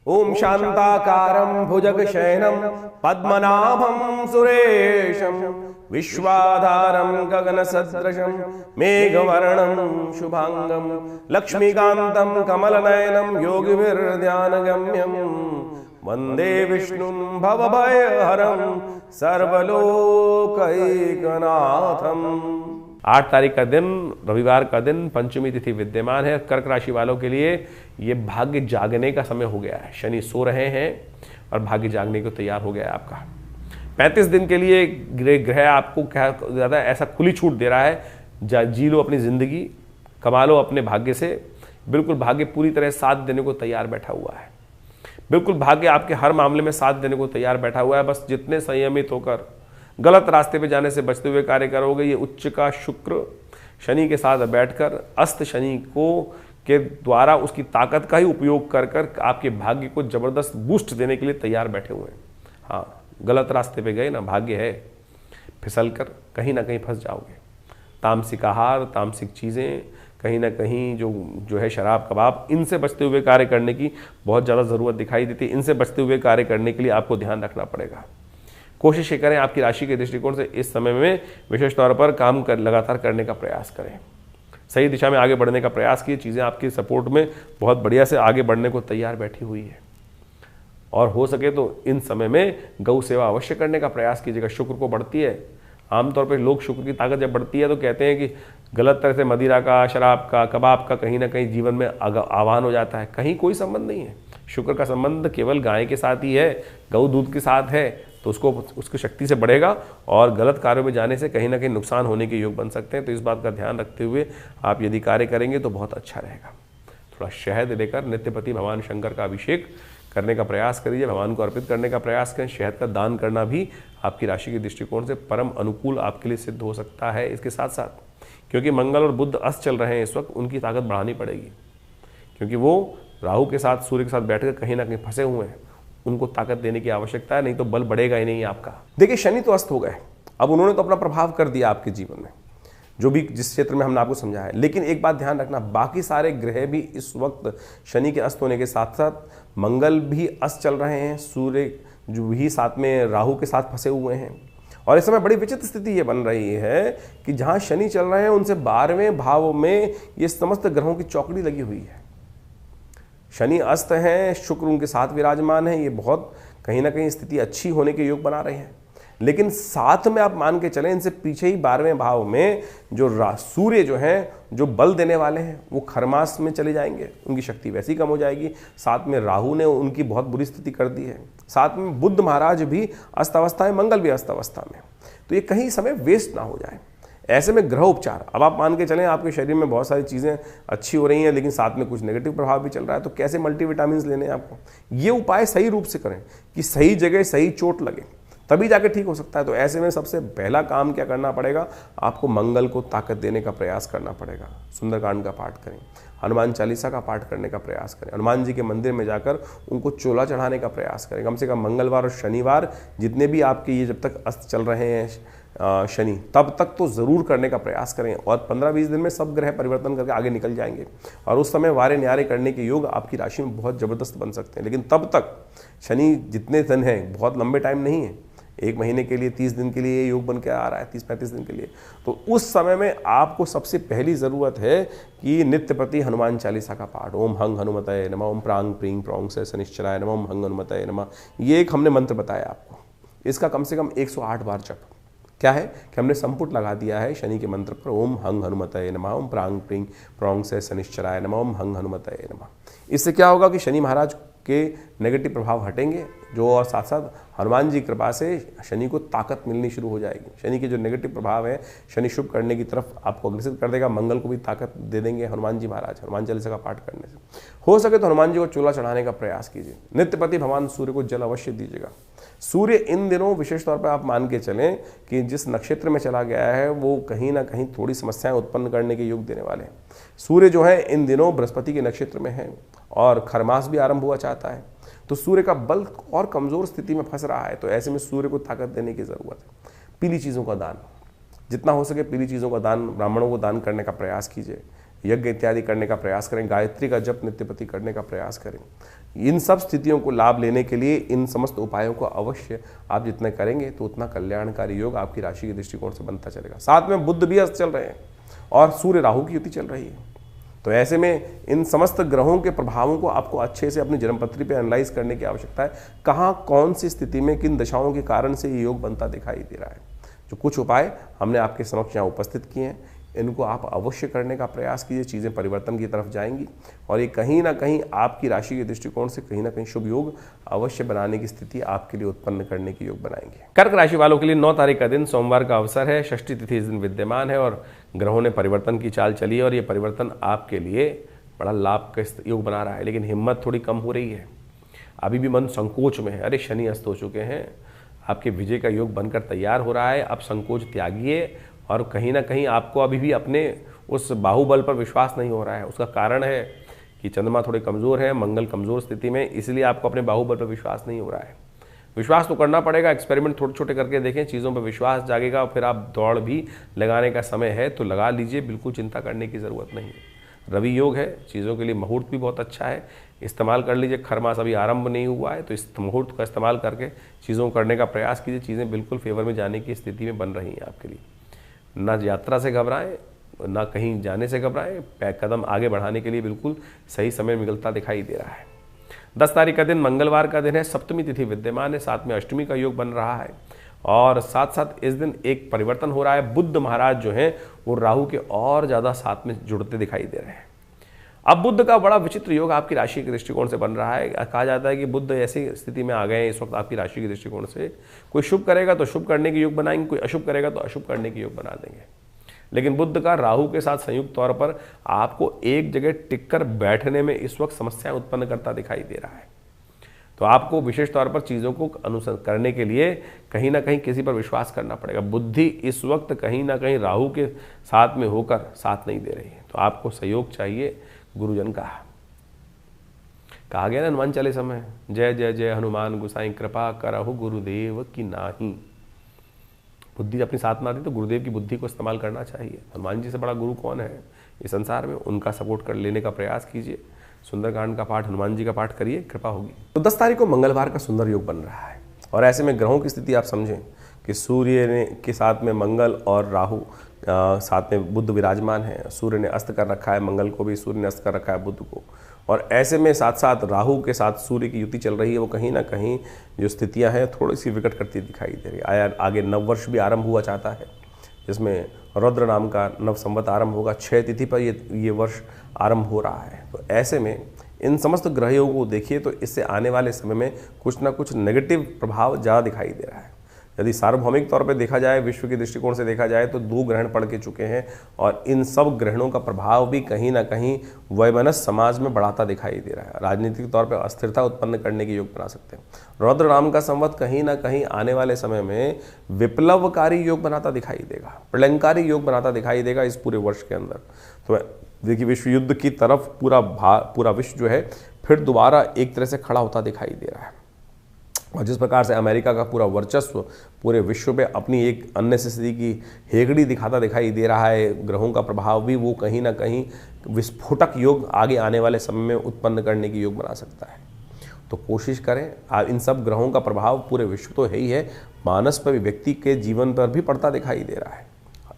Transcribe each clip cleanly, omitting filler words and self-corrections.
ओम शांताकारं भुजगशयनं पद्मनाभं सुरेशं विश्वाधारं गगनसदृशं मेघवर्णं शुभांगं लक्ष्मीकान्तं कमलनयनं योगिभिर्ध्यानगम्यं वंदे विष्णुं भवभयहरं सर्वलोकैकनाथम्। 8 तारीख का दिन, रविवार का दिन, पंचमी तिथि विद्यमान है। कर्क राशि वालों के लिए ये भाग्य जागने का समय हो गया है। शनि सो रहे हैं और भाग्य जागने को तैयार हो गया है आपका। 35 दिन के लिए ग्रह आपको क्या ज़्यादा ऐसा खुली छूट दे रहा है, जी लो अपनी ज़िंदगी, कमा लो अपने भाग्य से। बिल्कुल भाग्य पूरी तरह साथ देने को तैयार बैठा हुआ है। बिल्कुल भाग्य आपके हर मामले में साथ देने को तैयार बैठा हुआ है। बस जितने संयमित होकर गलत रास्ते पे जाने से बचते हुए कार्य करोगे, ये उच्च का शुक्र शनि के साथ बैठकर अस्त शनि को के द्वारा उसकी ताकत का ही उपयोग कर कर आपके भाग्य को जबरदस्त बूस्ट देने के लिए तैयार बैठे हुए हैं। हाँ, गलत रास्ते पे गए ना, भाग्य है फिसल कर कहीं ना कहीं फंस जाओगे। तामसिक आहार, तामसिक चीज़ें, कहीं ना कहीं जो है शराब कबाब, इनसे बचते हुए कार्य करने की बहुत ज़्यादा ज़रूरत दिखाई देती है। इनसे बचते हुए कार्य करने के लिए आपको ध्यान रखना पड़ेगा। कोशिश ये करें आपकी राशि के दृष्टिकोण से इस समय में विशेष तौर पर काम लगातार करने का प्रयास करें। सही दिशा में आगे बढ़ने का प्रयास कीजिए। चीज़ें आपकी सपोर्ट में बहुत बढ़िया से आगे बढ़ने को तैयार बैठी हुई है। और हो सके तो इन समय में गौ सेवा अवश्य करने का प्रयास कीजिएगा। शुक्र को बढ़ती है। आमतौर पर लोग शुक्र की ताकत जब बढ़ती है तो कहते हैं कि गलत तरह से मदिरा का, शराब का, कबाब का कहीं ना कहीं जीवन में आह्वान हो जाता है। कहीं कोई संबंध नहीं है। शुक्र का संबंध केवल गाय के साथ ही है, गौ दूध के साथ है, तो उसकी शक्ति से बढ़ेगा और गलत कार्यों में जाने से कहीं ना कहीं नुकसान होने के योग बन सकते हैं। तो इस बात का ध्यान रखते हुए आप यदि कार्य करेंगे तो बहुत अच्छा रहेगा। थोड़ा शहद लेकर नित्यपति भगवान शंकर का अभिषेक करने का प्रयास करिए, भगवान को अर्पित करने का प्रयास करें। शहद का दान करना भी आपकी राशि के दृष्टिकोण से परम अनुकूल आपके लिए सिद्ध हो सकता है। इसके साथ साथ क्योंकि मंगल और बुध अस्त चल रहे हैं इस वक्त, उनकी ताकत बढ़ानी पड़ेगी, क्योंकि वो राहु के साथ, सूर्य के साथ बैठकर कहीं ना कहीं फंसे हुए हैं। उनको ताकत देने की आवश्यकता है, नहीं तो बल बढ़ेगा ही नहीं आपका। देखिए, शनि तो अस्त हो गए, अब उन्होंने तो अपना प्रभाव कर दिया आपके जीवन में, जो भी जिस क्षेत्र में हमने आपको समझाया है। लेकिन एक बात ध्यान रखना, बाकी सारे ग्रह भी इस वक्त शनि के अस्त होने के साथ साथ मंगल भी अस्त चल रहे हैं, सूर्य जो भी साथ में राहु के साथ फंसे हुए हैं। और इस समय बड़ी विचित्र स्थिति ये बन रही है कि जहाँ शनि चल रहे हैं उनसे 12वें भाव में ये समस्त ग्रहों की चौकड़ी लगी हुई है। शनि अस्त हैं, शुक्र उनके साथ विराजमान है। ये बहुत कहीं ना कहीं स्थिति अच्छी होने के योग बना रहे हैं। लेकिन साथ में आप मान के चलें, इनसे पीछे ही 12वें भाव में जो सूर्य जो हैं, जो बल देने वाले हैं, वो खरमास में चले जाएंगे, उनकी शक्ति वैसी ही कम हो जाएगी। साथ में राहु ने उनकी बहुत बुरी स्थिति कर दी है। साथ में बुध महाराज भी अस्त अवस्था है, मंगल भी अस्त अवस्था में। तो ये कहीं समय वेस्ट ना हो जाए। ऐसे में ग्रह उपचार, अब आप मान के चलें आपके शरीर में बहुत सारी चीज़ें अच्छी हो रही हैं, लेकिन साथ में कुछ नेगेटिव प्रभाव भी चल रहा है, तो कैसे मल्टीविटामिन्स लेने हैं आपको। ये उपाय सही रूप से करें कि सही जगह सही चोट लगे, तभी जाके ठीक हो सकता है। तो ऐसे में सबसे पहला काम क्या करना पड़ेगा, आपको मंगल को ताकत देने का प्रयास करना पड़ेगा। सुंदरकांड का पाठ करें, हनुमान चालीसा का पाठ करने का प्रयास करें, हनुमान जी के मंदिर में जाकर उनको चोला चढ़ाने का प्रयास करें। कम से कम मंगलवार और शनिवार जितने भी आपके ये जब तक अस्त चल रहे हैं शनि, तब तक तो ज़रूर करने का प्रयास करें। और 15-20 दिन में सब ग्रह परिवर्तन करके आगे निकल जाएंगे और उस समय वारे न्यारे करने के योग आपकी राशि में बहुत ज़बरदस्त बन सकते हैं। लेकिन तब तक शनि जितने दिन हैं, बहुत लंबे टाइम नहीं है, 1 महीने के लिए, 30 दिन के लिए ये योग बन के आ रहा है, 30-35 दिन के लिए। तो उस समय में आपको सबसे पहली ज़रूरत है कि नित्य प्रति हनुमान चालीसा का पाठ, ओम हंग हनुमतये नमः, ओम प्रांग प्रींग प्रौंग से शनिश्चराय नमः, ओम हंग हनुमतये नमः। ये एक हमने मंत्र बताया आपको, इसका कम से कम 108 बार जप। क्या है कि हमने संपुट लगा दिया है शनि के मंत्र पर, ओम हंग हनुमतये नमः, ओम प्रांग प्रींग प्रौंग से शनिश्चराय नमः, ओम हंग हनुमतये नमः। इससे क्या होगा कि शनि महाराज के नेगेटिव प्रभाव हटेंगे, जो और साथ साथ हनुमान जी की कृपा से शनि को ताकत मिलनी शुरू हो जाएगी। शनि के जो नेगेटिव प्रभाव है, शनि शुभ करने की तरफ आपको अग्रसित कर देगा। मंगल को भी ताकत दे देंगे हनुमान जी महाराज, हनुमान चालीसा का पाठ करने से। हो सके तो हनुमान जी को चूल्हा चढ़ाने का प्रयास कीजिए। नित्यपति भगवान सूर्य को जल अवश्य दीजिएगा। सूर्य इन दिनों विशेष तौर पर आप मान के चलें कि जिस नक्षत्र में चला गया है वो कहीं ना कहीं थोड़ी समस्याएं उत्पन्न करने के योग देने वाले हैं। सूर्य जो है इन दिनों बृहस्पति के नक्षत्र में है और खरमास भी आरंभ हुआ चाहता है, तो सूर्य का बल और कमजोर स्थिति में फंस रहा है। तो ऐसे में सूर्य को ताकत देने की जरूरत है। पीली चीज़ों का दान, जितना हो सके पीली चीज़ों का दान, ब्राह्मणों को दान करने का प्रयास कीजिए। यज्ञ इत्यादि करने का प्रयास करें। गायत्री का जप नित्यपति करने का प्रयास करें। इन सब स्थितियों को लाभ लेने के लिए इन समस्त उपायों को अवश्य आप जितने करेंगे तो उतना कल्याणकारी योग आपकी राशि के दृष्टिकोण से बनता चलेगा। साथ में बुध भी अस्त चल रहे हैं और सूर्य राहु की युति चल रही है। तो ऐसे में इन समस्त ग्रहों के प्रभावों को आपको अच्छे से अपनी जन्मपत्री पे एनालाइज करने की आवश्यकता है। कहाँ कौन सी स्थिति में किन दशाओं के कारण से ये योग बनता दिखाई दे रहा है। जो कुछ उपाय हमने आपके समक्ष यहाँ उपस्थित किए हैं, इनको आप अवश्य करने का प्रयास कीजिए। चीज़ें परिवर्तन की तरफ जाएंगी और ये कहीं ना कहीं आपकी राशि के दृष्टिकोण से कहीं ना कहीं शुभ योग अवश्य बनाने की स्थिति आपके लिए उत्पन्न करने की योग बनाएंगे। कर्क राशि वालों के लिए 9 तारीख का दिन सोमवार का अवसर है। षष्ठी तिथि इस दिन विद्यमान है और ग्रहों ने परिवर्तन की चाल चली है और ये परिवर्तन आपके लिए बड़ा लाभ का योग बना रहा है। लेकिन हिम्मत थोड़ी कम हो रही है, अभी भी मन संकोच में है। अरे शनि अस्त हो चुके हैं, आपके विजय का योग बनकर तैयार हो रहा है। अब संकोच त्यागिए और कहीं ना कहीं आपको अभी भी अपने उस बाहुबल पर विश्वास नहीं हो रहा है। उसका कारण है कि चंद्रमा थोड़े कमज़ोर है, मंगल कमज़ोर स्थिति में, इसलिए आपको अपने बाहुबल पर विश्वास नहीं हो रहा है। विश्वास तो करना पड़ेगा, एक्सपेरिमेंट छोटे छोटे करके देखें, चीज़ों पर विश्वास जागेगा और फिर आप दौड़ भी लगाने का समय है तो लगा लीजिए, बिल्कुल चिंता करने की ज़रूरत नहीं है। रवि योग है, चीज़ों के लिए मुहूर्त भी बहुत अच्छा है, इस्तेमाल कर लीजिए। खर मास अभी आरंभ नहीं हुआ है तो इस मुहूर्त का इस्तेमाल करके चीज़ों को करने का प्रयास कीजिए। चीज़ें बिल्कुल फेवर में जाने की स्थिति में बन रही हैं आपके लिए। ना यात्रा से घबराएं, ना कहीं जाने से घबराएं, कदम आगे बढ़ाने के लिए बिल्कुल सही समय निकलता दिखाई दे रहा है। 10 तारीख का दिन मंगलवार का दिन है, सप्तमी तिथि विद्यमान है, साथ में अष्टमी का योग बन रहा है और साथ साथ इस दिन एक परिवर्तन हो रहा है। बुध महाराज जो हैं वो राहु के और ज़्यादा साथ में जुड़ते दिखाई दे रहे हैं। अब बुध का बड़ा विचित्र योग आपकी राशि के दृष्टिकोण से बन रहा है। कहा जाता है कि बुध ऐसी स्थिति में आ गए हैं इस वक्त आपकी राशि के दृष्टिकोण से, कोई शुभ करेगा तो शुभ करने के योग बनाएंगे, कोई अशुभ करेगा तो अशुभ करने के योग बना देंगे। लेकिन बुध का राहु के साथ संयुक्त तौर पर आपको एक जगह टिककर बैठने में इस वक्त समस्याएं उत्पन्न करता दिखाई दे रहा है। तो आपको विशेष तौर पर चीज़ों को अनुसरण करने के लिए कहीं ना कहीं किसी पर विश्वास करना पड़ेगा। बुद्धि इस वक्त कहीं ना कहीं राहु के साथ में होकर साथ नहीं दे रही है, तो आपको सहयोग चाहिए गुरुजन का। कहा गया ना हनुमान चालीसा में, जय जय जय हनुमान गोसाई कृपा करहु गुरुदेव की नाही। बुद्धि अपनी साथ में आती तो गुरुदेव की बुद्धि को इस्तेमाल करना चाहिए। हनुमान जी से बड़ा गुरु कौन है इस संसार में, उनका सपोर्ट कर लेने का प्रयास कीजिए। सुंदरकांड का पाठ, हनुमान जी का पाठ करिए, कृपा होगी। तो 10 तारीख को मंगलवार का सुंदर योग बन रहा है और ऐसे में ग्रहों की स्थिति आप समझें कि सूर्य ने के साथ में मंगल और राहु, साथ में बुध विराजमान है। सूर्य ने अस्त कर रखा है मंगल को भी, सूर्य ने अस्त कर रखा है बुध को, और ऐसे में साथ साथ राहु के साथ सूर्य की युति चल रही है। वो कहीं ना कहीं जो स्थितियां हैं थोड़ी सी विकट करती दिखाई दे रही है। आगे नववर्ष भी आरंभ हुआ चाहता है, जिसमें रुद्र नाम का नव संवत आरंभ होगा। 6 तिथि पर ये वर्ष आरंभ हो रहा है। तो ऐसे में इन समस्त ग्रहों को देखिए तो इससे आने वाले समय में कुछ ना कुछ नेगेटिव प्रभाव ज़्यादा दिखाई दे रहा है। यदि सार्वभौमिक तौर पर देखा जाए, विश्व के दृष्टिकोण से देखा जाए तो 2 ग्रहण पड़ के चुके हैं और इन सब ग्रहणों का प्रभाव भी कहीं ना कहीं वैमनस्य समाज में बढ़ाता दिखाई दे रहा है। राजनीतिक तौर पर अस्थिरता उत्पन्न करने के योग बना सकते हैं। रुद्र नाम का संवत कहीं ना कहीं आने वाले समय में विप्लवकारी योग बनाता दिखाई देगा, प्रलयंकारी योग बनाता दिखाई देगा इस पूरे वर्ष के अंदर। तो देखिए विश्व युद्ध की तरफ पूरा विश्व जो है फिर दोबारा एक तरह से खड़ा होता दिखाई दे रहा है। और जिस प्रकार से अमेरिका का पूरा वर्चस्व पूरे विश्व में अपनी एक अननेसेसरी की हेगड़ी दिखाता दिखाई दे रहा है, ग्रहों का प्रभाव भी वो कहीं ना कहीं विस्फोटक योग आगे आने वाले समय में उत्पन्न करने की योग बना सकता है। तो कोशिश करें, इन सब ग्रहों का प्रभाव पूरे विश्व तो है ही है, मानस पर भी, व्यक्ति के जीवन पर भी पड़ता दिखाई दे रहा है।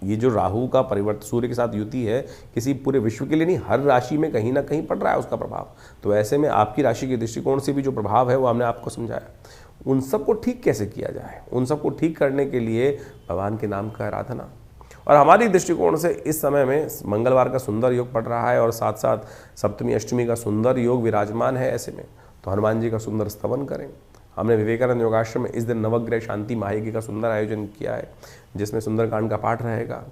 ये जो राहु का परिवर्तन सूर्य के साथ युति है, किसी पूरे विश्व के लिए नहीं, हर राशि में कहीं ना कहीं पड़ रहा है उसका प्रभाव। तो ऐसे में आपकी राशि के दृष्टिकोण से भी जो प्रभाव है वो हमने आपको समझाया। उन सबको ठीक कैसे किया जाए, उन सबको ठीक करने के लिए भगवान के नाम का आराधना। और हमारी दृष्टिकोण से इस समय में मंगलवार का सुंदर योग पड़ रहा है और साथ साथ सप्तमी अष्टमी का सुंदर योग विराजमान है। ऐसे में तो हनुमान जी का सुंदर स्तवन करें। हमने विवेकानंद योगाश्रम में इस दिन नवग्रह शांति महायज्ञ का सुंदर आयोजन किया है, जिसमें सुंदरकांड का पाठ रहेगा,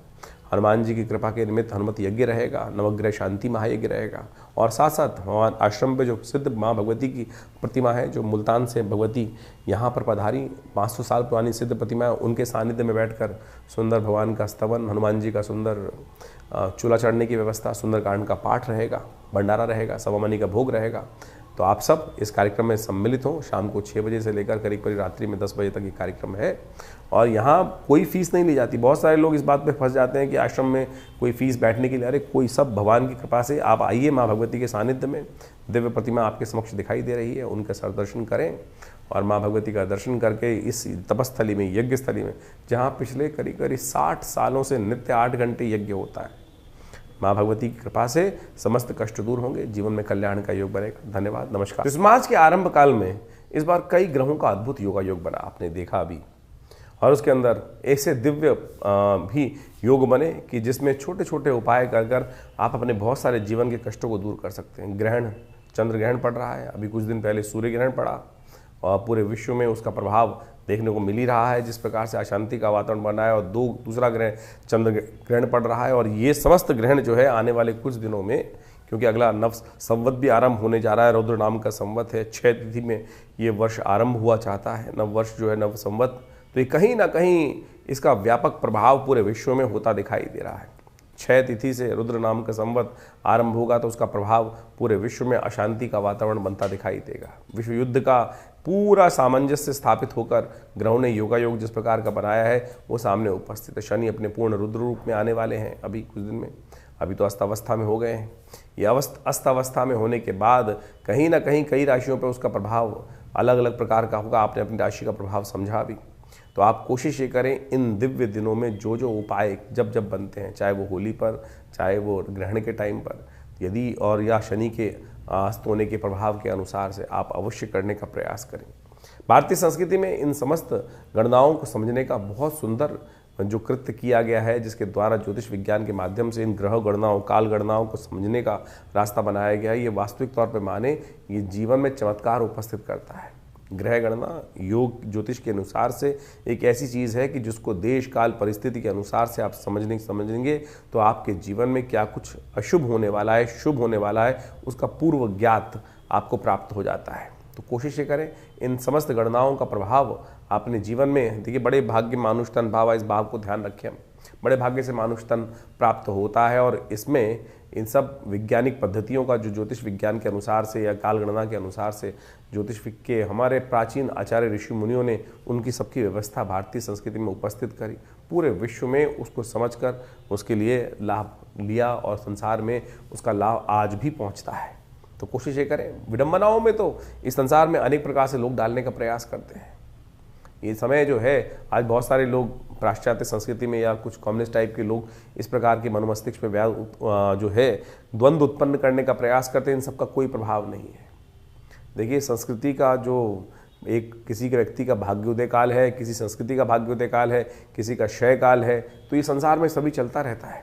हनुमान जी की कृपा के निमित्त हनुमत यज्ञ रहेगा, नवग्रह शांति महायज्ञ रहेगा और साथ साथ हमारे आश्रम पे जो सिद्ध माँ भगवती की प्रतिमा है, जो मुल्तान से भगवती यहाँ पर पधारी 500 साल पुरानी सिद्ध प्रतिमा है, उनके सानिध्य में बैठकर सुंदर भगवान का स्तवन, हनुमान जी का सुंदर चूल्हा चढ़ने की व्यवस्था, सुंदरकांड का पाठ रहेगा, भंडारा रहेगा, सवामनी का भोग रहेगा, तो आप सब इस कार्यक्रम में सम्मिलित हों। शाम को 6 बजे से लेकर करीब रात्रि में 10 बजे तक ये कार्यक्रम है और यहाँ कोई फीस नहीं ली जाती। बहुत सारे लोग इस बात पे फंस जाते हैं कि आश्रम में कोई फीस बैठने के लिए, अरे कोई सब भगवान की कृपा से आप आइए माँ भगवती के सानिध्य में। दिव्य प्रतिमा आपके समक्ष दिखाई दे रही है, उनका सरदर्शन करें और माँ भगवती का दर्शन करके इस तपस्थली में, यज्ञ स्थली में, जहाँ पिछले करीब 60 सालों से नित्य 8 घंटे यज्ञ होता है, माँ भगवती की कृपा से समस्त कष्ट दूर होंगे, जीवन में कल्याण का योग बनेगा। धन्यवाद, नमस्कार। इस मार्च के आरंभ काल में इस बार कई ग्रहों का अद्भुत योगा योग बना, आपने देखा अभी, और उसके अंदर ऐसे दिव्य भी योग बने कि जिसमें छोटे छोटे उपाय कर कर आप अपने बहुत सारे जीवन के कष्टों को दूर कर सकते हैं। ग्रहण, चंद्र ग्रहण पड़ रहा है, अभी कुछ दिन पहले सूर्य ग्रहण पड़ा और पूरे विश्व में उसका प्रभाव देखने को मिल ही रहा है। जिस प्रकार से अशांति का वातावरण बना है और दूसरा ग्रहण चंद्र ग्रहण पड़ रहा है और ये समस्त ग्रहण जो है आने वाले कुछ दिनों में, क्योंकि अगला नव संवत भी आरंभ होने जा रहा है, रुद्र नाम का संवत है, 6 तिथि में ये वर्ष आरंभ हुआ चाहता है, नव वर्ष जो है नव संवत, तो ये कहीं ना कहीं इसका व्यापक प्रभाव पूरे विश्व में होता दिखाई दे रहा है। 6 तिथि से रुद्र नाम का संवत आरंभ होगा तो उसका प्रभाव पूरे विश्व में अशांति का वातावरण बनता दिखाई देगा। विश्व युद्ध का पूरा सामंजस्य स्थापित होकर ग्रहों ने योगा योग जिस प्रकार का बनाया है वो सामने उपस्थित है। शनि अपने पूर्ण रुद्र रूप में आने वाले हैं अभी कुछ दिन में, अभी तो अस्तावस्था में हो गए हैं। ये अस्तावस्था में होने के बाद कहीं ना कहीं कई राशियों पर उसका प्रभाव अलग अलग प्रकार का होगा। आपने अपनी राशि का प्रभाव समझा भी, तो आप कोशिश ये करें इन दिव्य दिनों में जो जो उपाय जब जब बनते हैं, चाहे वो होली पर, चाहे वो ग्रहण के टाइम पर, यदि और या शनि के अस्त होने के प्रभाव के अनुसार से आप अवश्य करने का प्रयास करें। भारतीय संस्कृति में इन समस्त गणनाओं को समझने का बहुत सुंदर जो कृत्य किया गया है, जिसके द्वारा ज्योतिष विज्ञान के माध्यम से इन ग्रह गणनाओं, काल गणनाओं को समझने का रास्ता बनाया गया है। ये वास्तविक तौर पर माने ये जीवन में चमत्कार उपस्थित करता है। ग्रह गणना योग ज्योतिष के अनुसार से एक ऐसी चीज़ है कि जिसको देश काल परिस्थिति के अनुसार से आप समझेंगे तो आपके जीवन में क्या कुछ अशुभ होने वाला है, शुभ होने वाला है, उसका पूर्व ज्ञात आपको प्राप्त हो जाता है। तो कोशिश ये करें इन समस्त गणनाओं का प्रभाव अपने जीवन में, देखिए बड़े भाग्य मानुष तन भावा, इस भाव को ध्यान रखें हम, बड़े भाग्य से मानुष तन प्राप्त होता है और इसमें इन सब वैज्ञानिक पद्धतियों का जो ज्योतिष विज्ञान के अनुसार से या काल गणना के अनुसार से ज्योतिष के हमारे प्राचीन आचार्य ऋषि मुनियों ने उनकी सबकी व्यवस्था भारतीय संस्कृति में उपस्थित करी, पूरे विश्व में उसको समझकर उसके लिए लाभ लिया और संसार में उसका लाभ आज भी पहुंचता है। तो कोशिश ये करें, विडंबनाओं में तो इस संसार में अनेक प्रकार से लोग डालने का प्रयास करते हैं। ये समय जो है आज बहुत सारे लोग पाश्चात्य संस्कृति में या कुछ कम्युनिस्ट टाइप के लोग इस प्रकार के मनोमस्तिष्क में जो है द्वंद्व उत्पन्न करने का प्रयास करते हैं। इन सबका कोई प्रभाव नहीं है। देखिए संस्कृति का जो एक किसी के व्यक्ति का भाग्योदय काल है, किसी संस्कृति का भाग्योदय काल है, किसी का क्षय काल है, तो ये संसार में सभी चलता रहता है।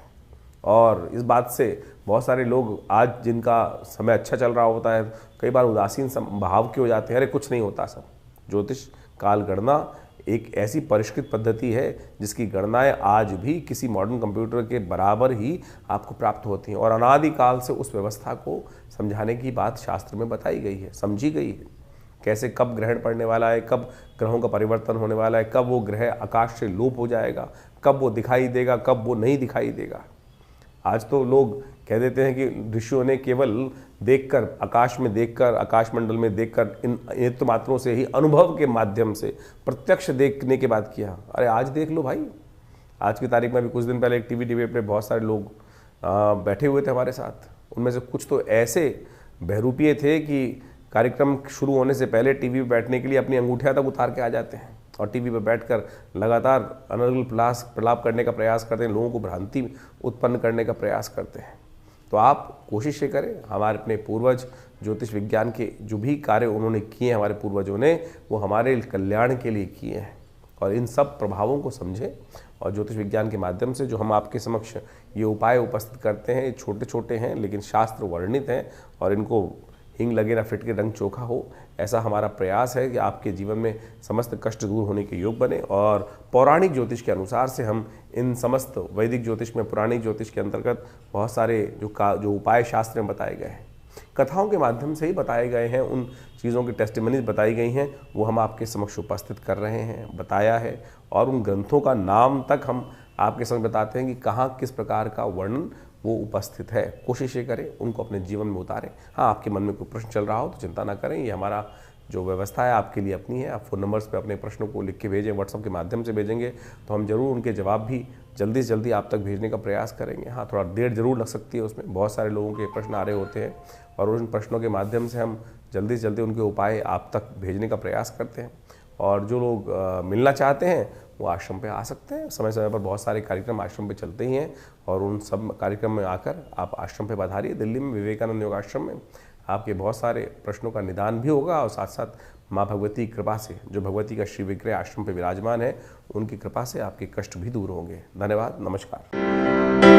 और इस बात से बहुत सारे लोग आज जिनका समय अच्छा चल रहा होता है कई बार उदासीन भाव के हो जाते हैं, अरे कुछ नहीं होता सब। ज्योतिष काल गणना एक ऐसी परिष्कृत पद्धति है जिसकी गणनाएं आज भी किसी मॉडर्न कंप्यूटर के बराबर ही आपको प्राप्त होती हैं और अनादिकाल से उस व्यवस्था को समझाने की बात शास्त्र में बताई गई है, समझी गई है। कैसे कब ग्रहण पड़ने वाला है, कब ग्रहों का परिवर्तन होने वाला है, कब वो ग्रह आकाश से लोप हो जाएगा, कब वो दिखाई देगा, कब वो नहीं दिखाई देगा। आज तो लोग कह देते हैं कि ऋषियों ने केवल देखकर, आकाश में देखकर, आकाश मंडल में देखकर, इन नेत्र मात्रों से ही अनुभव के माध्यम से प्रत्यक्ष देखने के बाद किया। अरे आज देख लो भाई, आज की तारीख में भी कुछ दिन पहले एक टीवी डिबेट पे बहुत सारे लोग बैठे हुए थे हमारे साथ। उनमें से कुछ तो ऐसे बहरूपिये थे कि कार्यक्रम शुरू होने से पहले टीवी पर बैठने के लिए अपनी अंगूठियाँ तक उतार के आ जाते हैं और टीवी पर बैठकर लगातार अनर्गल प्रलाप करने का प्रयास करते हैं, लोगों को भ्रांति उत्पन्न करने का प्रयास करते हैं। तो आप कोशिश ये करें, हमारे अपने पूर्वज ज्योतिष विज्ञान के जो भी कार्य उन्होंने किए, हमारे पूर्वजों ने, वो हमारे कल्याण के लिए किए हैं और इन सब प्रभावों को समझें। और ज्योतिष विज्ञान के माध्यम से जो हम आपके समक्ष ये उपाय उपस्थित करते हैं, छोटे छोटे हैं लेकिन शास्त्र वर्णित हैं और इनको हिंग लगे ना फिट के रंग चोखा हो, ऐसा हमारा प्रयास है कि आपके जीवन में समस्त कष्ट दूर होने के योग बने। और पौराणिक ज्योतिष के अनुसार से हम इन समस्त वैदिक ज्योतिष में, पुराणिक ज्योतिष के अंतर्गत बहुत सारे जो उपाय शास्त्र में बताए गए हैं, कथाओं के माध्यम से ही बताए गए हैं, उन चीज़ों की टेस्टिमनीज बताई गई हैं, वो हम आपके समक्ष उपस्थित कर रहे हैं, बताया है। और उन ग्रंथों का नाम तक हम आपके समझ बताते हैं कि कहाँ किस प्रकार का वर्णन वो उपस्थित है। कोशिश ये करें उनको अपने जीवन में उतारें। हाँ, आपके मन में कोई प्रश्न चल रहा हो तो चिंता ना करें, ये हमारा जो व्यवस्था है आपके लिए अपनी है। आप फ़ोन नंबर्स पे अपने प्रश्नों को लिख के भेजें, व्हाट्सएप के माध्यम से भेजेंगे तो हम ज़रूर उनके जवाब भी जल्दी से जल्दी आप तक भेजने का प्रयास करेंगे। हाँ, थोड़ा देर ज़रूर लग सकती है उसमें, बहुत सारे लोगों के प्रश्न आ रहे होते हैं और उन प्रश्नों के माध्यम से हम जल्दी से जल्दी उनके उपाय आप तक भेजने का प्रयास करते हैं। और जो लोग मिलना चाहते हैं वो आश्रम पे आ सकते हैं। समय समय पर बहुत सारे कार्यक्रम आश्रम पे चलते ही हैं और उन सब कार्यक्रम में आकर आप आश्रम पे पधारिए। दिल्ली में विवेकानंद योग आश्रम में आपके बहुत सारे प्रश्नों का निदान भी होगा और साथ साथ माँ भगवती की कृपा से, जो भगवती का श्री विग्रह आश्रम पे विराजमान है, उनकी कृपा से आपके कष्ट भी दूर होंगे। धन्यवाद, नमस्कार।